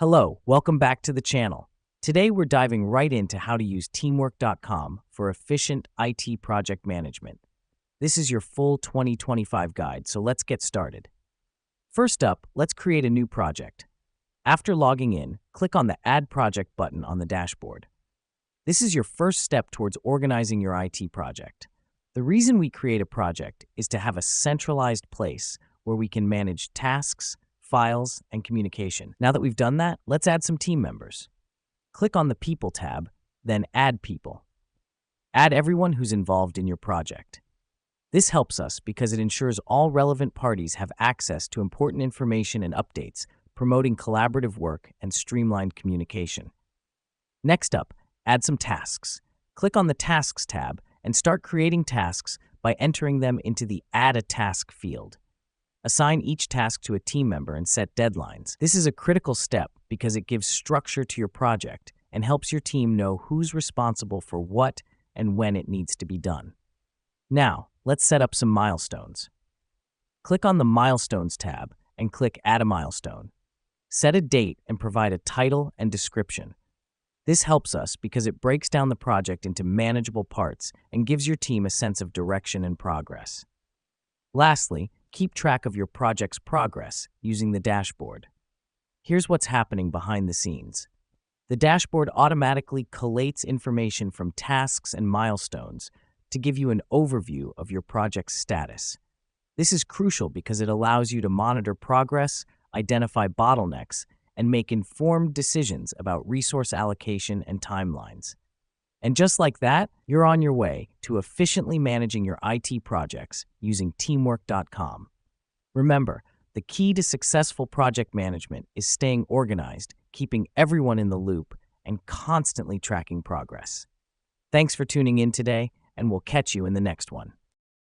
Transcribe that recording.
Hello, welcome back to the channel. Today we're diving right into how to use teamwork.com for efficient IT project management. This is your full 2025 guide, so let's get started. First up, let's create a new project. After logging in, click on the Add Project button on the dashboard. This is your first step towards organizing your IT project. The reason we create a project is to have a centralized place where we can manage tasks, files, and communication. Now that we've done that, let's add some team members. Click on the People tab, then Add People. Add everyone who's involved in your project. This helps us because it ensures all relevant parties have access to important information and updates, promoting collaborative work and streamlined communication. Next up, add some tasks. Click on the Tasks tab and start creating tasks by entering them into the Add a Task field. Assign each task to a team member and set deadlines. This is a critical step because it gives structure to your project and helps your team know who's responsible for what and when it needs to be done. Now, let's set up some milestones. Click on the Milestones tab and click Add a Milestone. Set a date and provide a title and description. This helps us because it breaks down the project into manageable parts and gives your team a sense of direction and progress. Lastly, keep track of your project's progress using the dashboard. Here's what's happening behind the scenes. The dashboard automatically collates information from tasks and milestones to give you an overview of your project's status. This is crucial because it allows you to monitor progress, identify bottlenecks, and make informed decisions about resource allocation and timelines. And just like that, you're on your way to efficiently managing your IT projects using teamwork.com. Remember, the key to successful project management is staying organized, keeping everyone in the loop, and constantly tracking progress. Thanks for tuning in today, and we'll catch you in the next one.